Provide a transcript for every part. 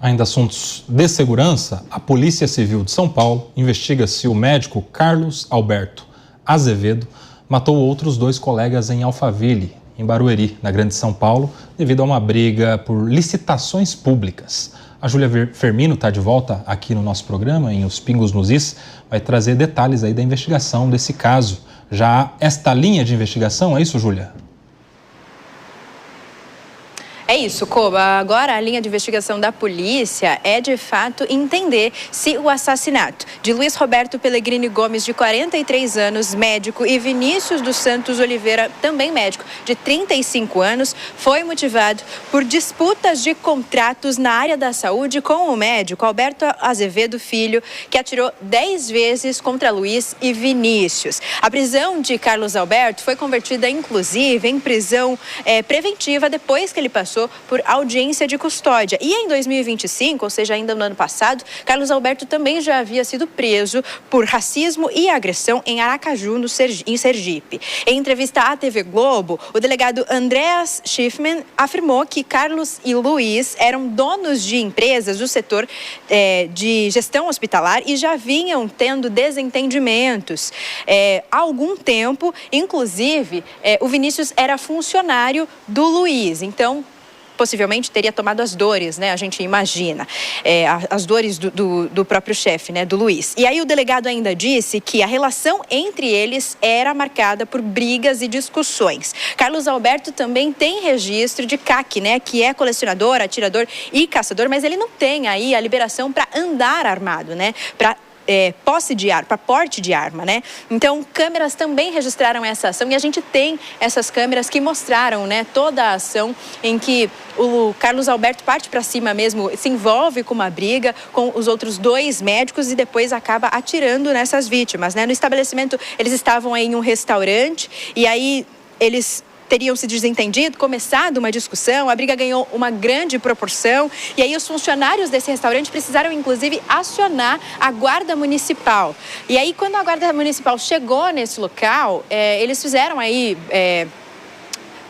Ainda assuntos de segurança, a Polícia Civil de São Paulo investiga se o médico Carlos Alberto Azevedo matou outros 2 colegas em Alphaville, em Barueri, na Grande São Paulo, devido a uma briga por licitações públicas. A Júlia Firmino está de volta aqui no nosso programa, em Os Pingos nos Is, vai trazer detalhes aí da investigação desse caso. Já há esta linha de investigação, é isso, Júlia? É isso, Koba. Agora a linha de investigação da polícia é, de fato, entender se o assassinato de Luiz Roberto Pellegrini Gomes, de 43 anos, médico, e Vinícius dos Santos Oliveira, também médico, de 35 anos, foi motivado por disputas de contratos na área da saúde com o médico Alberto Azevedo Filho, que atirou 10 vezes contra Luiz e Vinícius. A prisão de Carlos Alberto foi convertida, inclusive, em prisão preventiva depois que ele passou por audiência de custódia. E em 2025, ou seja, ainda no ano passado, Carlos Alberto também já havia sido preso por racismo e agressão em Aracaju, em Sergipe. Em entrevista à TV Globo, o delegado Andreas Schiffman afirmou que Carlos e Luiz eram donos de empresas do setor de gestão hospitalar e já vinham tendo desentendimentos há algum tempo. Inclusive, o Vinícius era funcionário do Luiz. Então, possivelmente teria tomado as dores, né? A gente imagina, as dores do próprio chefe, né? Do Luiz. E aí o delegado ainda disse que a relação entre eles era marcada por brigas e discussões. Carlos Alberto também tem registro de CAC, né? Que é colecionador, atirador e caçador, mas ele não tem aí a liberação para andar armado, né? Para posse de arma, para porte de arma, né? Então, câmeras também registraram essa ação e a gente tem essas câmeras que mostraram, né, toda a ação em que o Carlos Alberto parte para cima mesmo, se envolve com uma briga com os outros 2 médicos e depois acaba atirando nessas vítimas, né? No estabelecimento, eles estavam aí em um restaurante e aí eles teriam se desentendido, começado uma discussão, a briga ganhou uma grande proporção e aí os funcionários desse restaurante precisaram, inclusive, acionar a guarda municipal. E aí, quando a guarda municipal chegou nesse local, eles fizeram aí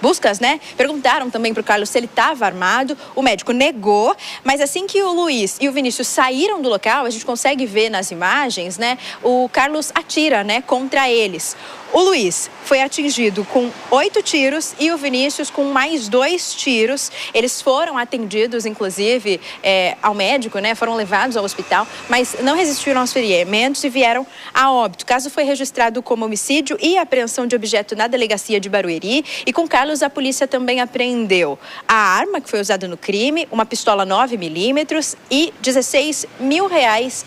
buscas, né? Perguntaram também para o Carlos se ele estava armado. O médico negou, mas assim que o Luiz e o Vinícius saíram do local, a gente consegue ver nas imagens, né? O Carlos atira, né, contra eles. O Luiz foi atingido com 8 tiros e o Vinícius com mais 2 tiros. Eles foram atendidos, inclusive, ao médico, né? Foram levados ao hospital, mas não resistiram aos ferimentos e vieram a óbito. O caso foi registrado como homicídio e apreensão de objeto na delegacia de Barueri. E com Carlos, a polícia também apreendeu a arma que foi usada no crime, uma pistola 9mm e R$16 mil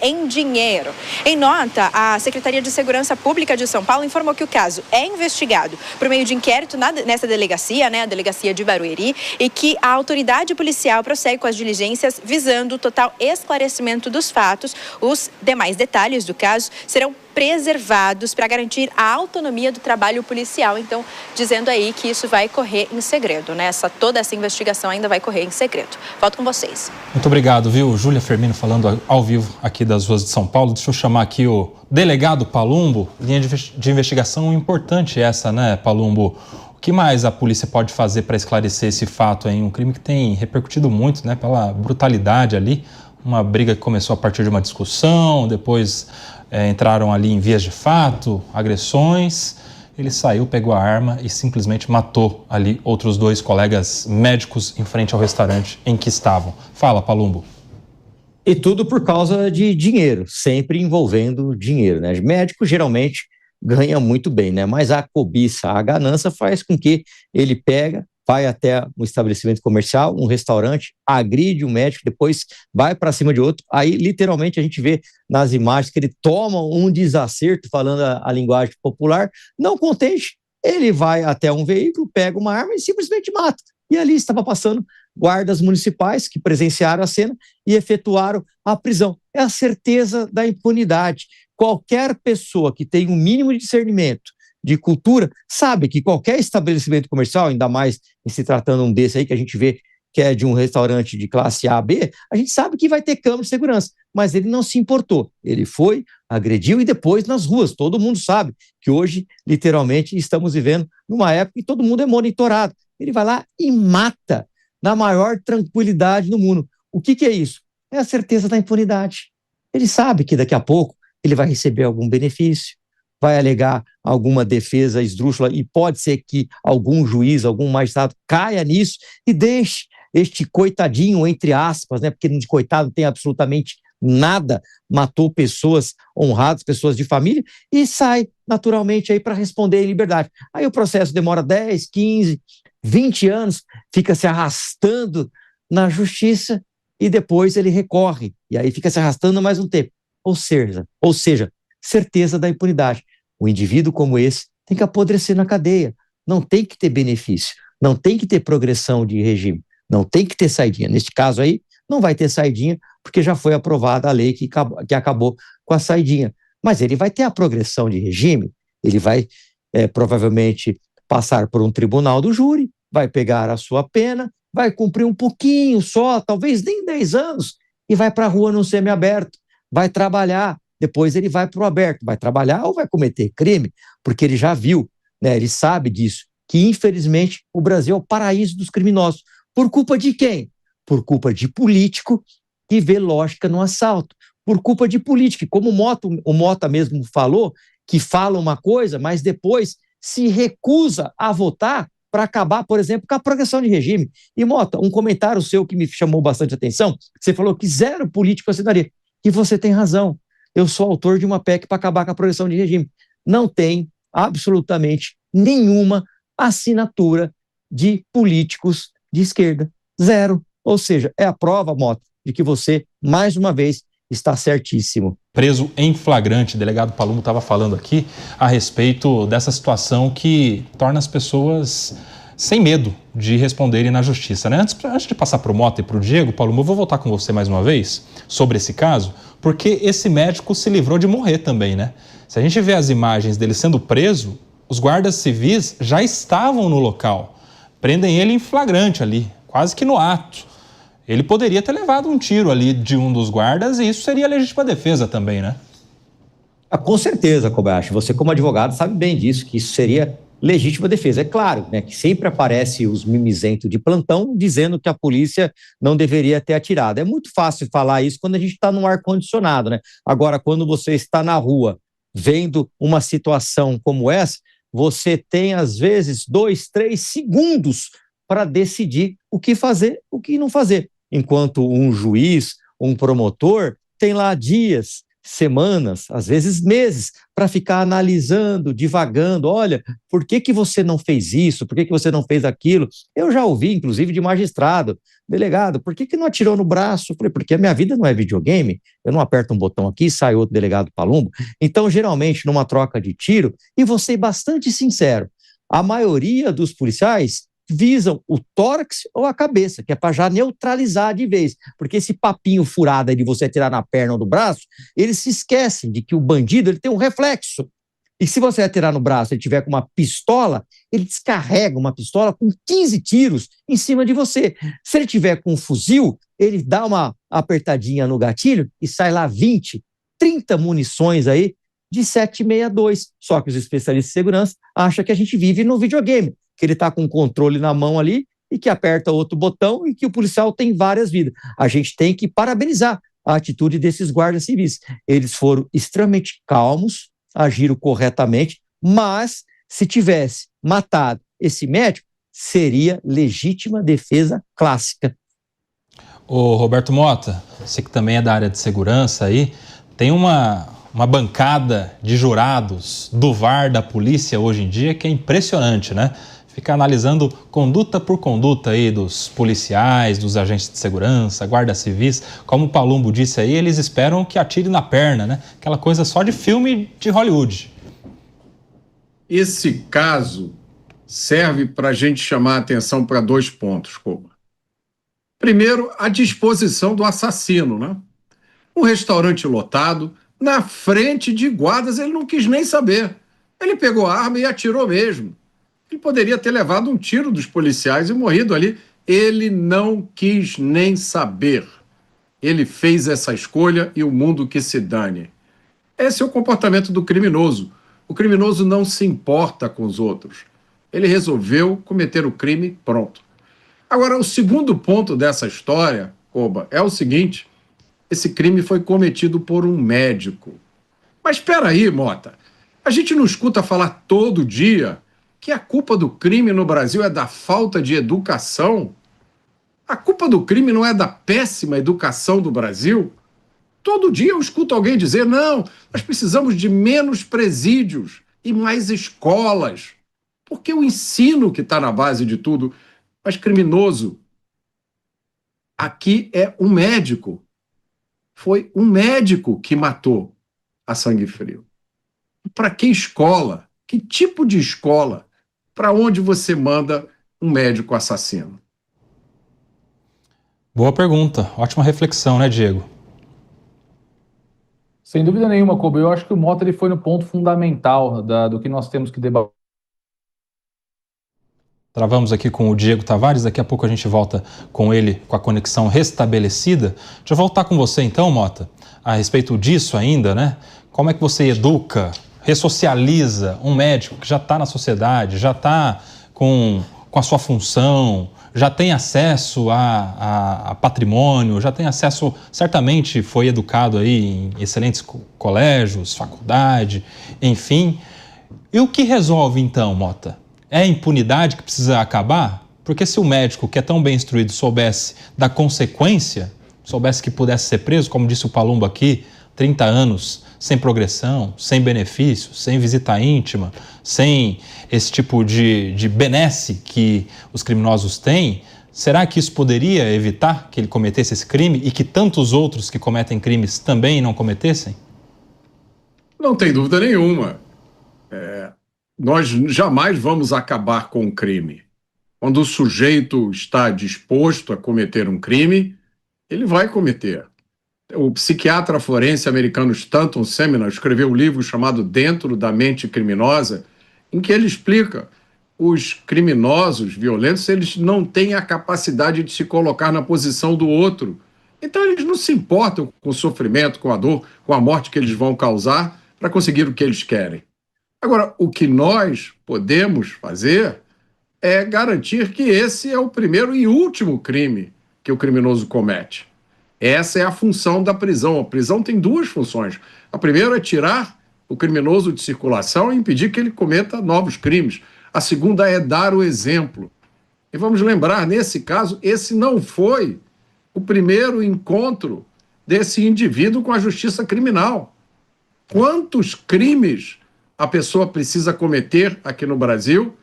em dinheiro. Em nota, a Secretaria de Segurança Pública de São Paulo informou que o caso é investigado por meio de inquérito nessa delegacia, né, a delegacia de Barueri, e que a autoridade policial prossegue com as diligências visando o total esclarecimento dos fatos. Os demais detalhes do caso serão preservados para garantir a autonomia do trabalho policial. Então, dizendo aí que isso vai correr em segredo, né? Toda essa investigação ainda vai correr em segredo. Volto com vocês. Muito obrigado, viu? Júlia Firmino falando ao vivo aqui das ruas de São Paulo. Deixa eu chamar aqui o delegado Palumbo. Linha de investigação importante essa, né, Palumbo? O que mais a polícia pode fazer para esclarecer esse fato aí? Um crime que tem repercutido muito, né, pela brutalidade ali. Uma briga que começou a partir de uma discussão, depois entraram ali em vias de fato, agressões. Ele saiu, pegou a arma e simplesmente matou ali outros 2 colegas médicos em frente ao restaurante em que estavam. Fala, Palumbo. E tudo por causa de dinheiro, sempre envolvendo dinheiro, né? Médico geralmente ganha muito bem, né? Mas a cobiça, a ganância faz com que ele vai até um estabelecimento comercial, um restaurante, agride um médico, depois vai para cima de outro. Aí, literalmente, a gente vê nas imagens que ele toma um desacerto, falando a linguagem popular, não contente, ele vai até um veículo, pega uma arma e simplesmente mata. E ali estava passando guardas municipais que presenciaram a cena e efetuaram a prisão. É a certeza da impunidade. Qualquer pessoa que tem um mínimo de discernimento, de cultura, sabe que qualquer estabelecimento comercial, ainda mais em se tratando um desse aí que a gente vê que é de um restaurante de classe A, B, a gente sabe que vai ter câmera de segurança, mas ele não se importou. Ele foi, agrediu e depois nas ruas. Todo mundo sabe que hoje, literalmente, estamos vivendo numa época que todo mundo é monitorado. Ele vai lá e mata na maior tranquilidade do mundo. O que é isso? é a certeza da impunidade. Ele sabe que daqui a pouco ele vai receber algum benefício, vai alegar alguma defesa esdrúxula e pode ser que algum juiz, algum magistrado caia nisso e deixe este coitadinho, entre aspas, né, porque de coitado não tem absolutamente nada, matou pessoas honradas, pessoas de família, e sai naturalmente aí para responder em liberdade. Aí o processo demora 10, 15, 20 anos, fica se arrastando na justiça e depois ele recorre, e aí fica se arrastando mais um tempo. Ou seja, certeza da impunidade. O indivíduo como esse tem que apodrecer na cadeia, não tem que ter benefício, não tem que ter progressão de regime, não tem que ter saidinha. Neste caso aí, não vai ter saidinha, porque já foi aprovada a lei que acabou com a saidinha. Mas ele vai ter a progressão de regime, ele vai provavelmente passar por um tribunal do júri, vai pegar a sua pena, vai cumprir um pouquinho só, talvez nem 10 anos, e vai para a rua no semiaberto, vai trabalhar, depois ele vai para o aberto, vai trabalhar ou vai cometer crime, porque ele já viu, né, ele sabe disso, que infelizmente o Brasil é o paraíso dos criminosos. Por culpa de quem? Por culpa de político que vê lógica no assalto, por culpa de político, como o Mota mesmo falou, que fala uma coisa, mas depois se recusa a votar para acabar, por exemplo, com a progressão de regime. E, Mota, um comentário seu que me chamou bastante atenção, você falou que 0 político assinaria, e você tem razão, eu sou autor de uma PEC para acabar com a progressão de regime. Não tem absolutamente nenhuma assinatura de políticos de esquerda. 0. Ou seja, é a prova, Mota, de que você, mais uma vez, está certíssimo. Preso em flagrante, o delegado Palumbo estava falando aqui a respeito dessa situação que torna as pessoas sem medo de responderem na justiça, né? Antes de passar para o Mota e para o Diego, Palumbo, eu vou voltar com você mais uma vez sobre esse caso, porque esse médico se livrou de morrer também, né? Se a gente vê as imagens dele sendo preso, os guardas civis já estavam no local, prendem ele em flagrante ali, quase que no ato. Ele poderia ter levado um tiro ali de um dos guardas e isso seria legítima defesa também, né? Com certeza, Kobayashi. Você, como advogado, sabe bem disso, que isso seria legítima defesa. É claro, né, que sempre aparece os mimizentos de plantão dizendo que a polícia não deveria ter atirado. É muito fácil falar isso quando a gente está num ar-condicionado, né? Agora, quando você está na rua vendo uma situação como essa, você tem, às vezes, 2, 3 segundos para decidir o que fazer, o que não fazer. Enquanto um juiz, um promotor, tem lá dias, semanas, às vezes meses, para ficar analisando, divagando, olha, por que você não fez isso, por que você não fez aquilo? Eu já ouvi, inclusive, de magistrado, delegado, por que não atirou no braço? Eu falei, porque a minha vida não é videogame, eu não aperto um botão aqui e sai outro delegado Palumbo. Então, geralmente, numa troca de tiro, e vou ser bastante sincero, a maioria dos policiais visam o tórax ou a cabeça, que é para já neutralizar de vez, porque esse papinho furado aí de você atirar na perna ou no braço, eles se esquecem de que o bandido ele tem um reflexo, e se você atirar no braço e ele tiver com uma pistola, ele descarrega uma pistola com 15 tiros em cima de você. Se ele tiver com um fuzil, ele dá uma apertadinha no gatilho e sai lá 20, 30 munições aí de 7,62, só que os especialistas de segurança acham que a gente vive no videogame, que ele está com o controle na mão ali e que aperta outro botão e que o policial tem várias vidas. A gente tem que parabenizar a atitude desses guardas civis. Eles foram extremamente calmos, agiram corretamente, mas se tivesse matado esse médico, seria legítima defesa clássica. Ô Roberto Mota, você que também é da área de segurança aí, tem uma bancada de jurados do VAR da polícia hoje em dia que é impressionante, né? Fica analisando conduta por conduta aí dos policiais, dos agentes de segurança, guardas civis. Como o Palumbo disse aí, eles esperam que atire na perna, né? Aquela coisa só de filme de Hollywood. Esse caso serve para a gente chamar a atenção para 2 pontos, Koba. Primeiro, a disposição do assassino, né? Um restaurante lotado, na frente de guardas, ele não quis nem saber. Ele pegou a arma e atirou mesmo. Ele poderia ter levado um tiro dos policiais e morrido ali. Ele não quis nem saber. Ele fez essa escolha e o mundo que se dane. Esse é o comportamento do criminoso. O criminoso não se importa com os outros. Ele resolveu cometer o crime, pronto. Agora, o segundo ponto dessa história, Koba, é o seguinte: esse crime foi cometido por um médico. Mas espera aí, Mota. A gente não escuta falar todo dia que a culpa do crime no Brasil é da falta de educação? A culpa do crime não é da péssima educação do Brasil? Todo dia eu escuto alguém dizer: não, nós precisamos de menos presídios e mais escolas. Porque o ensino que está na base de tudo. Mas criminoso, aqui é um médico. Foi um médico que matou a sangue frio. Para que escola? Que tipo de escola? Para onde você manda um médico assassino? Boa pergunta. Ótima reflexão, né, Diego? Sem dúvida nenhuma, Kobe. Eu acho que o Mota ele foi no ponto fundamental do que nós temos que debater. Travamos aqui com o Diego Tavares, daqui a pouco a gente volta com ele com a conexão restabelecida. Deixa eu voltar com você então, Mota, a respeito disso ainda, né? Como é que você educa, ressocializa um médico que já está na sociedade, já está com a sua função, já tem acesso a patrimônio, já tem acesso, certamente foi educado aí em excelentes colégios, faculdade, enfim. E o que resolve então, Mota? É a impunidade que precisa acabar? Porque se o médico, que é tão bem instruído, soubesse da consequência, soubesse que pudesse ser preso, como disse o Palumbo aqui, 30 anos sem progressão, sem benefício, sem visita íntima, sem esse tipo de benesse que os criminosos têm, será que isso poderia evitar que ele cometesse esse crime e que tantos outros que cometem crimes também não cometessem? Não tem dúvida nenhuma. Nós jamais vamos acabar com o crime. Quando o sujeito está disposto a cometer um crime, ele vai cometer. O psiquiatra forense americano Stanton Seminole escreveu um livro chamado Dentro da Mente Criminosa, em que ele explica os criminosos violentos, eles não têm a capacidade de se colocar na posição do outro. Então eles não se importam com o sofrimento, com a dor, com a morte que eles vão causar para conseguir o que eles querem. Agora, o que nós podemos fazer é garantir que esse é o primeiro e último crime que o criminoso comete. Essa é a função da prisão. A prisão tem duas funções. A primeira é tirar o criminoso de circulação e impedir que ele cometa novos crimes. A segunda é dar o exemplo. E vamos lembrar, nesse caso, esse não foi o primeiro encontro desse indivíduo com a justiça criminal. Quantos crimes a pessoa precisa cometer aqui no Brasil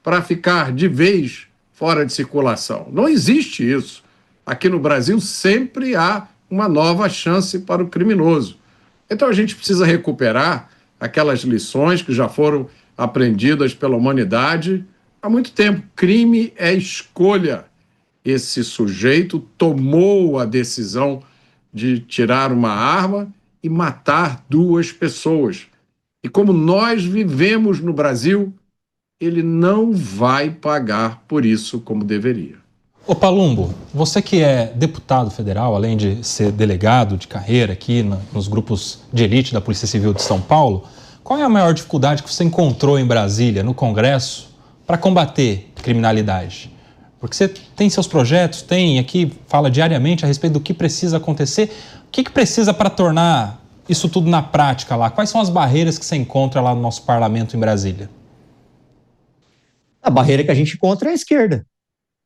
para ficar de vez fora de circulação? Não existe isso. Aqui no Brasil sempre há uma nova chance para o criminoso. Então a gente precisa recuperar aquelas lições que já foram aprendidas pela humanidade há muito tempo. Crime é escolha. Esse sujeito tomou a decisão de tirar uma arma e matar duas pessoas. E como nós vivemos no Brasil, ele não vai pagar por isso como deveria. Ô Palumbo, você que é deputado federal, além de ser delegado de carreira aqui nos grupos de elite da Polícia Civil de São Paulo, qual é a maior dificuldade que você encontrou em Brasília, no Congresso, para combater criminalidade? Porque você tem seus projetos, aqui fala diariamente a respeito do que precisa acontecer. O que precisa para tornar isso tudo na prática lá? Quais são as barreiras que você encontra lá no nosso parlamento em Brasília? A barreira que a gente encontra é a esquerda,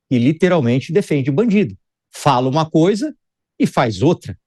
que literalmente defende o bandido. Fala uma coisa e faz outra.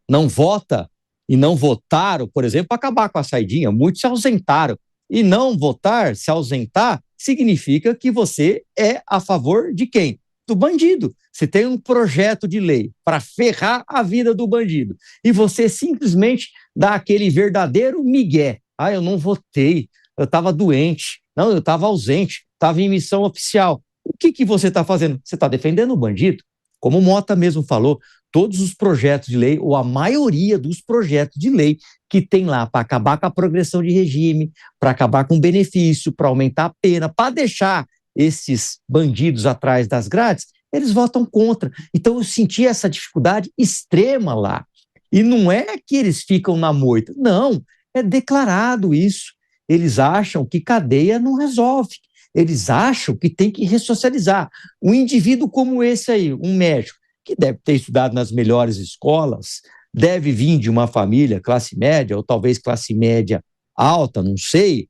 Não vota e não votaram, por exemplo, para acabar com a saidinha. Muitos se ausentaram. E não votar, se ausentar, significa que você é a favor de quem? Do bandido. Você tem um projeto de lei para ferrar a vida do bandido e você simplesmente dá aquele verdadeiro migué. Ah, eu não votei, eu estava doente, não, eu estava ausente, estava em missão oficial. O que você está fazendo? Você está defendendo o bandido. Como o Mota mesmo falou, todos os projetos de lei, ou a maioria dos projetos de lei que tem lá para acabar com a progressão de regime, para acabar com o benefício, para aumentar a pena, para deixar esses bandidos atrás das grades, eles votam contra. Então eu senti essa dificuldade extrema lá. E não é que eles ficam na moita, não, é declarado isso. Eles acham que cadeia não resolve. Eles acham que tem que ressocializar. Um indivíduo como esse aí, um médico, que deve ter estudado nas melhores escolas, deve vir de uma família classe média, ou talvez classe média alta, não sei.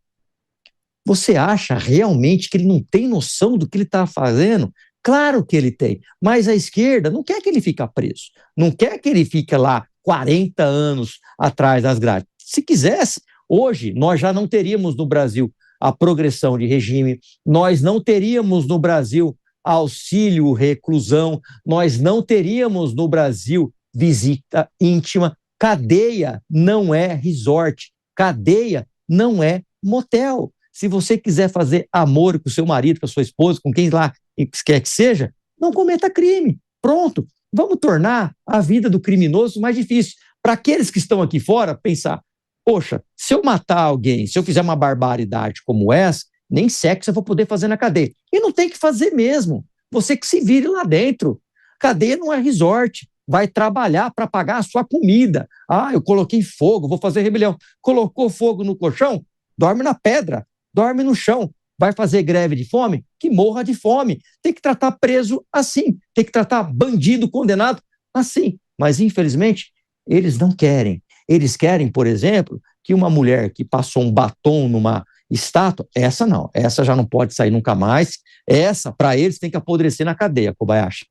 Você acha realmente que ele não tem noção do que ele está fazendo? Claro que ele tem, mas a esquerda não quer que ele fique preso, não quer que ele fique lá 40 anos atrás das grades. Se quisesse, hoje nós já não teríamos no Brasil a progressão de regime, nós não teríamos no Brasil auxílio reclusão, nós não teríamos no Brasil visita íntima. Cadeia não é resort, cadeia não é motel. Se você quiser fazer amor com o seu marido, com a sua esposa, com quem lá quer que seja, não cometa crime. Pronto. Vamos tornar a vida do criminoso mais difícil. Para aqueles que estão aqui fora, pensar, poxa, se eu matar alguém, se eu fizer uma barbaridade como essa, nem sexo eu vou poder fazer na cadeia. E não tem que fazer mesmo. Você que se vire lá dentro. Cadeia não é resort. Vai trabalhar para pagar a sua comida. Ah, eu coloquei fogo, vou fazer rebelião. Colocou fogo no colchão? Dorme na pedra. Dorme no chão. Vai fazer greve de fome? Que morra de fome. Tem que tratar preso assim. Tem que tratar bandido condenado assim. Mas, infelizmente, eles não querem. Eles querem, por exemplo, que uma mulher que passou um batom numa estátua, essa não. Essa já não pode sair nunca mais. Essa, para eles, tem que apodrecer na cadeia, Kobayashi.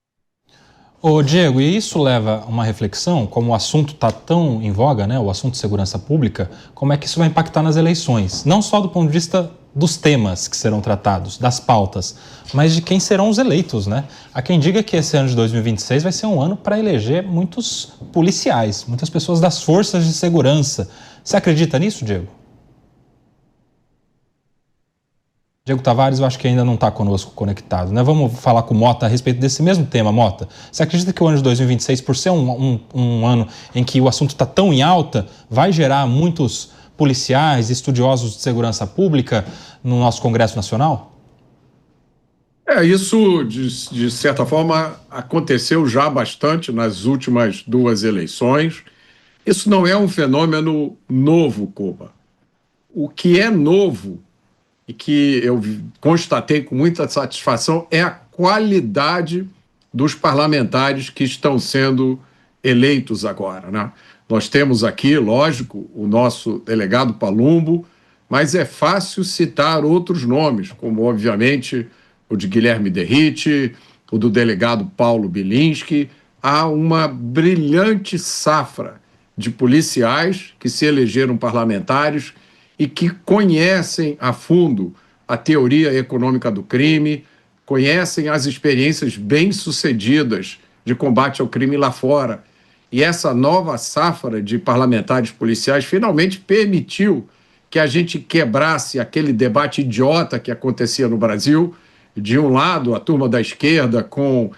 Ô Diego, e isso leva a uma reflexão, como o assunto está tão em voga, né, o assunto de segurança pública, como é que isso vai impactar nas eleições? Não só do ponto de vista dos temas que serão tratados, das pautas, mas de quem serão os eleitos, né? Há quem diga que esse ano de 2026 vai ser um ano para eleger muitos policiais, muitas pessoas das forças de segurança. Você acredita nisso, Diego? Diego Tavares, eu acho que ainda não está conosco conectado, né? Vamos falar com o Mota a respeito desse mesmo tema, Mota. Você acredita que o ano de 2026, por ser um ano em que o assunto está tão em alta, vai gerar muitos policiais, estudiosos de segurança pública no nosso Congresso Nacional? Isso, de certa forma, aconteceu já bastante nas últimas duas eleições. Isso não é um fenômeno novo, Koba. O que é novo e que eu constatei com muita satisfação é a qualidade dos parlamentares que estão sendo eleitos agora, né? Nós temos aqui, lógico, o nosso delegado Palumbo, mas é fácil citar outros nomes, como, obviamente, o de Guilherme Derrite, o do delegado Paulo Bilinski. Há uma brilhante safra de policiais que se elegeram parlamentares e que conhecem a fundo a teoria econômica do crime, conhecem as experiências bem-sucedidas de combate ao crime lá fora. E essa nova safra de parlamentares policiais finalmente permitiu que a gente quebrasse aquele debate idiota que acontecia no Brasil. De um lado, a turma da esquerda com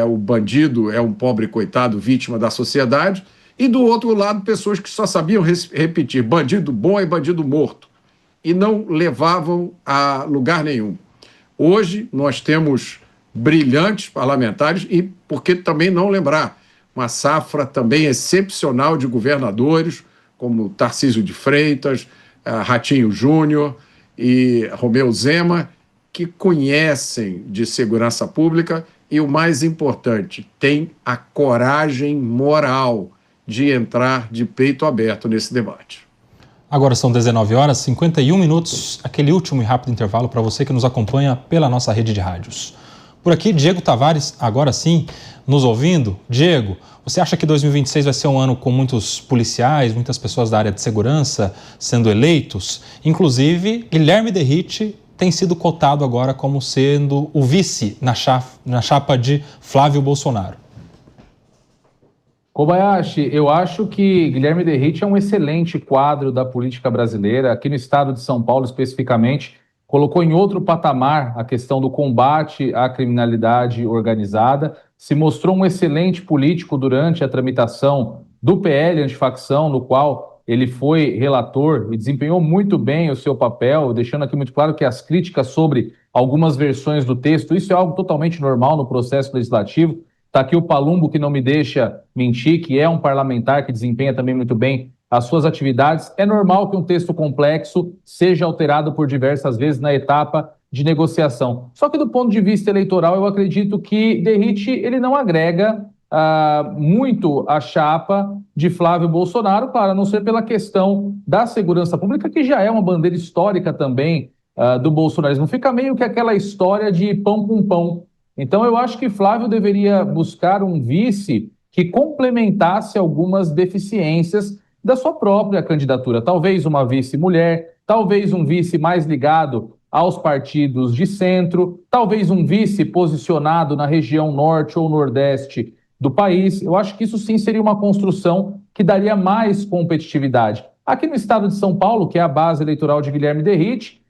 o bandido é um pobre coitado vítima da sociedade, e do outro lado, pessoas que só sabiam repetir bandido bom é bandido morto, e não levavam a lugar nenhum. Hoje, nós temos brilhantes parlamentares e, por que também não lembrar, uma safra também excepcional de governadores, como Tarcísio de Freitas, Ratinho Júnior e Romeu Zema, que conhecem de segurança pública e, o mais importante, têm a coragem moral de entrar de peito aberto nesse debate. Agora são 19h51, aquele último e rápido intervalo para você que nos acompanha pela nossa rede de rádios. Por aqui, Diego Tavares, agora sim, nos ouvindo. Diego, você acha que 2026 vai ser um ano com muitos policiais, muitas pessoas da área de segurança sendo eleitos? Inclusive, Guilherme Derrite tem sido cotado agora como sendo o vice na chapa de Flávio Bolsonaro. Kobayashi, eu acho que Guilherme Derrite é um excelente quadro da política brasileira, aqui no estado de São Paulo especificamente, colocou em outro patamar a questão do combate à criminalidade organizada, se mostrou um excelente político durante a tramitação do PL antifacção, no qual ele foi relator e desempenhou muito bem o seu papel, deixando aqui muito claro que as críticas sobre algumas versões do texto, isso é algo totalmente normal no processo legislativo. Está aqui o Palumbo, que não me deixa mentir, que é um parlamentar que desempenha também muito bem as suas atividades. É normal que um texto complexo seja alterado por diversas vezes na etapa de negociação. Só que do ponto de vista eleitoral, eu acredito que Derrite ele não agrega muito a chapa de Flávio Bolsonaro, para não ser pela questão da segurança pública, que já é uma bandeira histórica também do bolsonarismo. Fica meio que aquela história de pão com pão. Então eu acho que Flávio deveria buscar um vice que complementasse algumas deficiências da sua própria candidatura. Talvez uma vice-mulher, talvez um vice mais ligado aos partidos de centro, talvez um vice posicionado na região norte ou nordeste do país. Eu acho que isso sim seria uma construção que daria mais competitividade. Aqui no estado de São Paulo, que é a base eleitoral de Guilherme Derrite,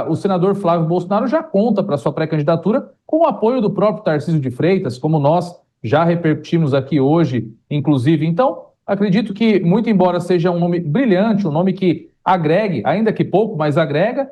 o senador Flávio Bolsonaro já conta para sua pré-candidatura com o apoio do próprio Tarcísio de Freitas, como nós já repercutimos aqui hoje, inclusive. Então, acredito que, muito embora seja um nome brilhante, um nome que agregue, ainda que pouco, mas agrega,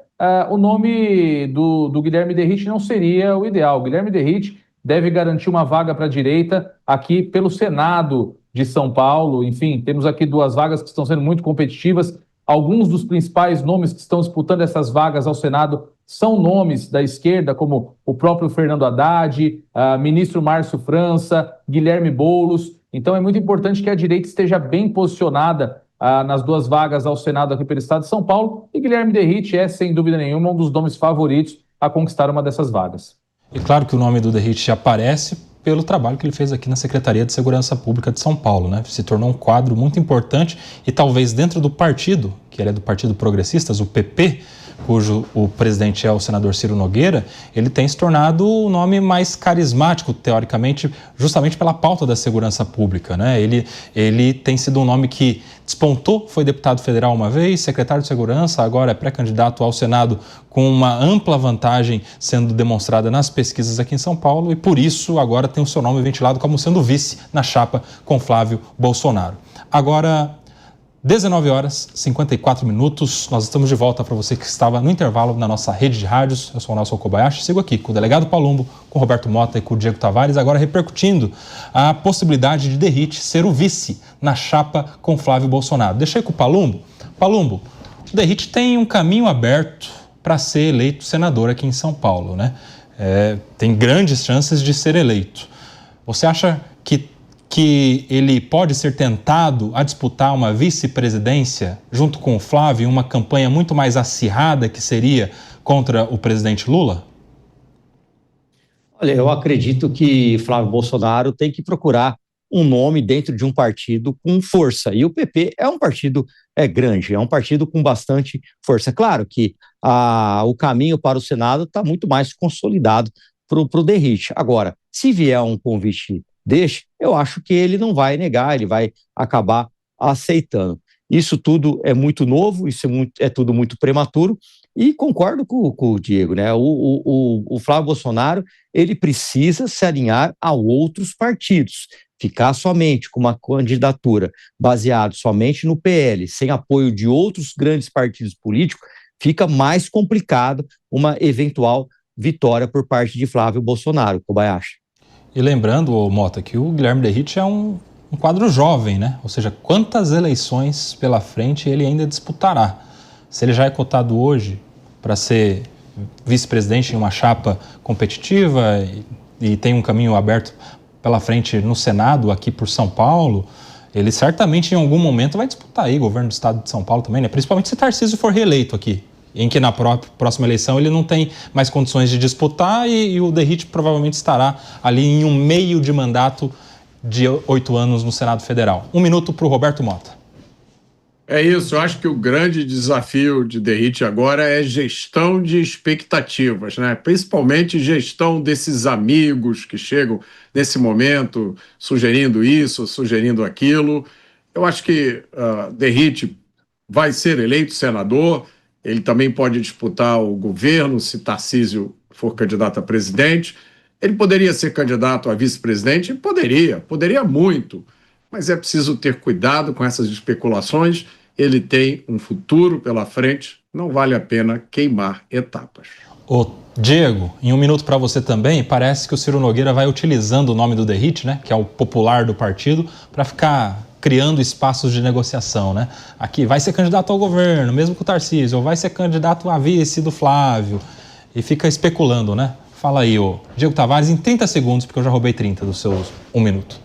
o nome do Guilherme Derrite não seria o ideal. O Guilherme Derrite deve garantir uma vaga para a direita aqui pelo Senado de São Paulo. Enfim, temos aqui 2 vagas que estão sendo muito competitivas. Alguns dos principais nomes que estão disputando essas vagas ao Senado são nomes da esquerda, como o próprio Fernando Haddad, ministro Márcio França, Guilherme Boulos. Então é muito importante que a direita esteja bem posicionada nas 2 vagas ao Senado aqui pelo estado de São Paulo. E Guilherme Derrite é, sem dúvida nenhuma, um dos nomes favoritos a conquistar uma dessas vagas. E claro que o nome do Derrite aparece pelo trabalho que ele fez aqui na Secretaria de Segurança Pública de São Paulo, né? Se tornou um quadro muito importante e talvez dentro do partido, que ele é do Partido Progressistas, o PP, cujo o presidente é o senador Ciro Nogueira, ele tem se tornado o nome mais carismático, teoricamente, justamente pela pauta da segurança pública, né? Ele tem sido um nome que despontou, foi deputado federal uma vez, secretário de Segurança, agora é pré-candidato ao Senado com uma ampla vantagem sendo demonstrada nas pesquisas aqui em São Paulo e, por isso, agora tem o seu nome ventilado como sendo vice na chapa com Flávio Bolsonaro. Agora, 19 horas, 54 minutos, nós estamos de volta para você que estava no intervalo na nossa rede de rádios. Eu sou o Nelson Kobayashi, sigo aqui com o delegado Palumbo, com o Roberto Mota e com o Diego Tavares, agora repercutindo a possibilidade de Derrite ser o vice na chapa com Flávio Bolsonaro. Deixei com o Palumbo. Palumbo, o Derrite tem um caminho aberto para ser eleito senador aqui em São Paulo, né? Tem grandes chances de ser eleito. Você acha que ele pode ser tentado a disputar uma vice-presidência junto com o Flávio em uma campanha muito mais acirrada que seria contra o presidente Lula? Olha, eu acredito que Flávio Bolsonaro tem que procurar um nome dentro de um partido com força. E o PP é um partido grande, é um partido com bastante força. Claro que o caminho para o Senado está muito mais consolidado para o Derrite. Agora, se vier um convite eu acho que ele não vai negar, ele vai acabar aceitando. Isso tudo é muito novo, isso é tudo muito prematuro, e concordo com o Diego, né? O Flávio Bolsonaro, ele precisa se alinhar a outros partidos. Ficar somente com uma candidatura baseada somente no PL, sem apoio de outros grandes partidos políticos, fica mais complicado uma eventual vitória por parte de Flávio Bolsonaro, Kobayashi. E lembrando, Mota, que o Guilherme Derrite é um quadro jovem, né? Ou seja, quantas eleições pela frente ele ainda disputará? Se ele já é cotado hoje para ser vice-presidente em uma chapa competitiva e tem um caminho aberto pela frente no Senado, aqui por São Paulo, ele certamente em algum momento vai disputar aí o governo do estado de São Paulo também, né? Principalmente se Tarcísio for reeleito aqui, em que na próxima eleição ele não tem mais condições de disputar e o Derrite provavelmente estará ali em um meio de mandato de 8 anos no Senado Federal. 1 minuto para o Roberto Mota. É isso, eu acho que o grande desafio de Derrite agora é gestão de expectativas, né? Principalmente gestão desses amigos que chegam nesse momento sugerindo isso, sugerindo aquilo. Eu acho que Derrite vai ser eleito senador. Ele também pode disputar o governo, se Tarcísio for candidato a presidente. Ele poderia ser candidato a vice-presidente? Poderia muito. Mas é preciso ter cuidado com essas especulações. Ele tem um futuro pela frente, não vale a pena queimar etapas. Ô, Diego, em 1 minuto para você também, parece que o Ciro Nogueira vai utilizando o nome do Derrite, né, que é o popular do partido, para ficar criando espaços de negociação, né? Aqui, vai ser candidato ao governo, mesmo com o Tarcísio, ou vai ser candidato a vice do Flávio, e fica especulando, né? Fala aí, ô Diego Tavares, em 30 segundos, porque eu já roubei 30 dos seus 1 minuto.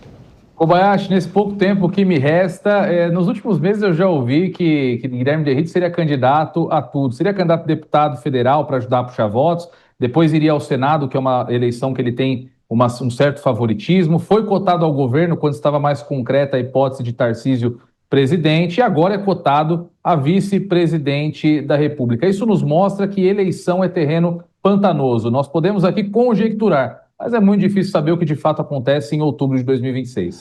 Kobayashi, nesse pouco tempo que me resta, nos últimos meses eu já ouvi que Guilherme Derrite seria candidato a tudo. Seria candidato a deputado federal para ajudar a puxar votos, depois iria ao Senado, que é uma eleição que ele tem um certo favoritismo. Foi cotado ao governo quando estava mais concreta a hipótese de Tarcísio presidente, e agora é cotado a vice-presidente da República. Isso nos mostra que eleição é terreno pantanoso. Nós podemos aqui conjecturar, mas é muito difícil saber o que de fato acontece em outubro de 2026.